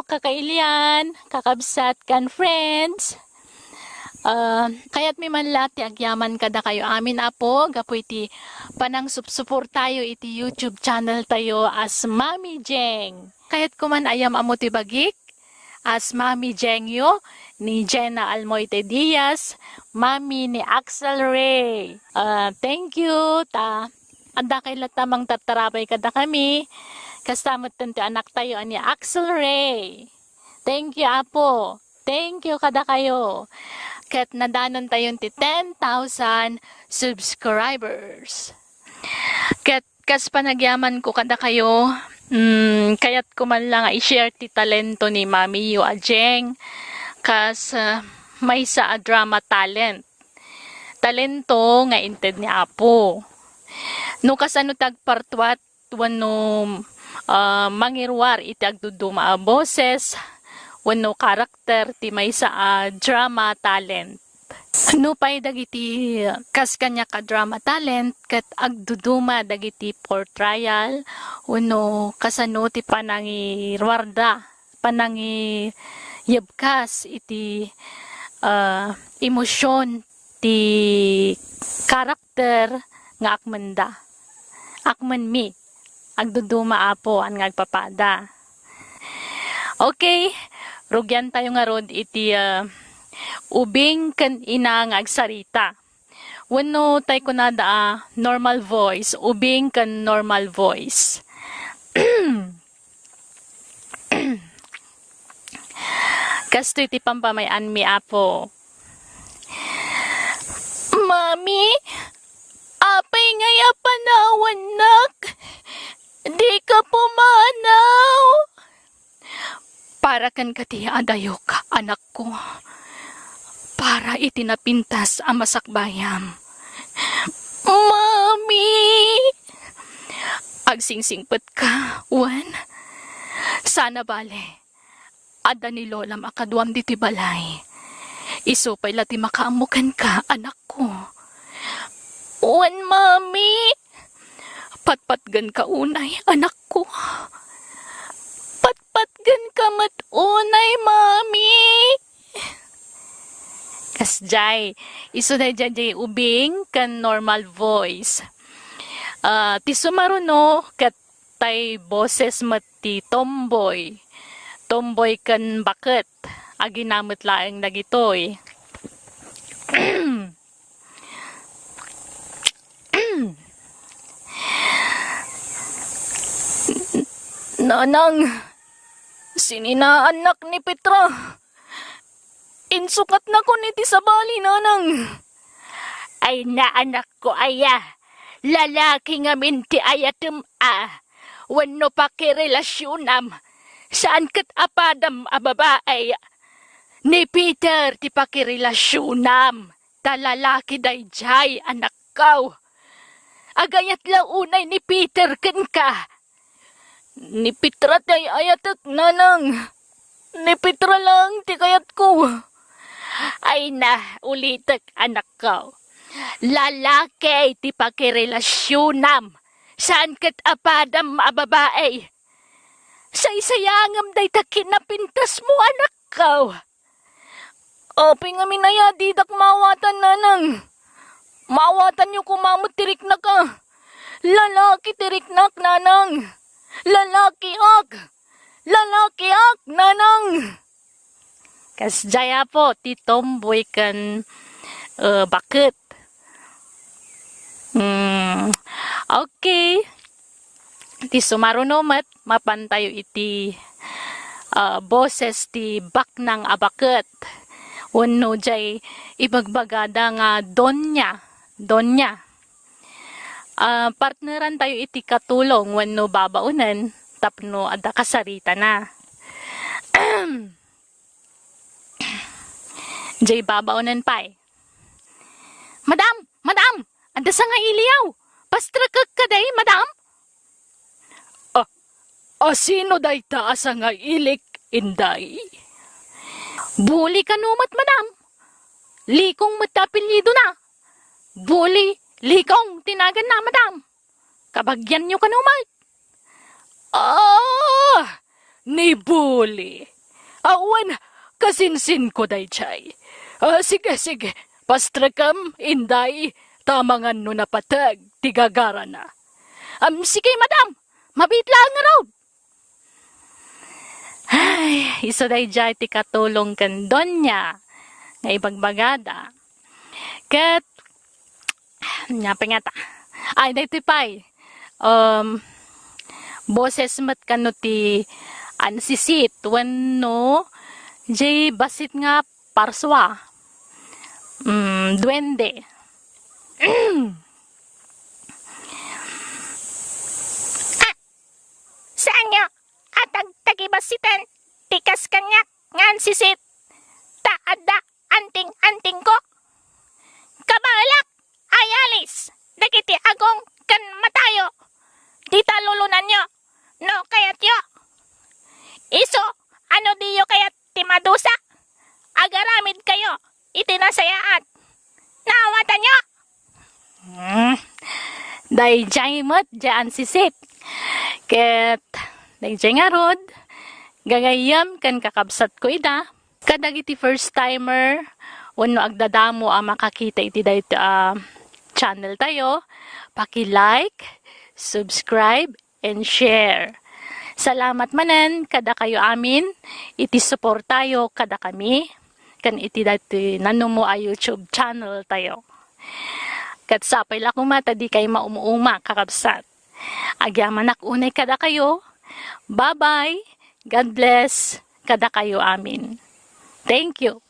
kakailian, kakabsat kan friends. Kaya't may manlati agyaman kada kayo amin apo, gapo iti panang support tayo iti YouTube channel tayo as Mami Jeng. Kaya't kuman ayam amo ti bagik, as Mami Jeng yo, ni Jenna Almoite Diaz, Mami ni Axel Ray. Thank you, anda kay latamang tatarabay kada kami. Kastamot tanto anak tayo ani Axel Ray. Thank you apo. Thank you kada kayo. Kat nadanon tayo ti 10,000 subscribers. Kat kas panagyaman ko kada kayo. Kaya't ko man lang i-share ti talento ni Mami Yu Ajeng. Kas may sa drama talent. Talento nga inted ni apo. No kasano tagpartwat wano mangirwar iti agduduma a boses wano karakter ti may sa drama talent. No pay dagiti kas kanya ka drama talent ket agduduma dagiti portrayal wano kasano ti panangirwarda panangi yebkas iti emosyon ti karakter nga akmenda. Akman mi agduduma apo ang ngagpapada. Okay, rugyan tayo nga rod iti ubing kan ina nga agsarita. Wano tayo kunada normal voice, ubing kan normal voice. Kasto iti pampamayan mi apo. Mami, apay ngaya panawan nak. Di ka pumanaw. Para kan kati adayo ka, anak ko. Para itinapintas ang masakbayam. Mami! Agsingsingpet ka, Juan. Sana bale. Ada ni Lola makadwam diti balay. Isupay lati makaamukan ka, anak ko. Juan, Mami! Patpatgan ka unay, anak ko. Patpatgan ka matunay, Mami. Kasjay, iso na jay ubing kan normal voice. Ti sumaruno kat tay boses mati tomboy. Tomboy kan bakit. Aginamit laeng dagitoy. Nanang, sininaanak ni Petra. Insukat na ko niti sa bali, nanang. Ay naanak ko aya. Lalaki nga minti ayatem Wano pa kirelasyon saan kat apadam a babae. Ni Peter ti pakirelasyon talalaki day jay anak kaw. Agayat launay ni Peter ken ka. Ni Petra tay ayatet nanang. Ni Petra lang ti kayat ko. Ay na ulitek anak ko. Lalaki ti pakirelasyonam. Saan kat apadam a babae. Sa isayangam day takin na pintas mo anak ko. O pingamin na ya didak mawatan nanang. Mawatan niyo kumamot tirik na ka. Lalaki tirik nak nanang. Lalaki ak, nanang. Kasjaya po, ti tomboy kan bakit. Okay. Ti sumarunomat, mapantayo iti boses ti baknang abakit. Wano jay ibagbagada nga Donya. Partneran tayo iti katulong wano babaunan tapno ada kasarita na. Jay babaunan pa'y. Madam, anda sa nga iliyaw. Pastrakag ka day, madam. Sino day taas nga ilik, inday? Buli ka numat, madam. Likong matapilido na. Buli, likong tinagan na, madam. Kabagyan nyo ka numat. Ni Buli. Awan, kasinsin ko dayjay. Sige, pastrakam, inday, tamangan no napatag, tigagara na. Sige, madam, mabitlaan nga raw. Ay, iso dayjay ti katulong kan donya, nga ibagbagada. Kat, nyapengata. Ay, daytoy pay. Boses mat kano ti sisit wenno jay basit nga parswa. Duwende. Saan nyo? Atag tagibasitan. Tikas kanya ngan sisit. Taada anting-anting ko. Kabalak. Ayalis. Dagiti agong kan matayo. Dita lulunan nyo. No kayat yo. Iso, ano diyo kayat timadusa? Agaramid kayo. Itinasayaan. Naawatan nyo. Dayjay mo't dyan sisit. Ket, dayjay nga rod. Gagayam kan kakabsat ko ida. Kadag iti first timer. Wano agdadamo ang makakita iti dayto channel tayo. Paki-like, subscribe, and share. Salamat manen kada kayo amin. Iti support tayo kada kami. Kan iti dati nanumo a YouTube channel tayo. Kat sapay la kumata di kay maumuuma kakabsat. Agyaman unay kada kayo. Bye-bye. God bless kada kayo amin. Thank you.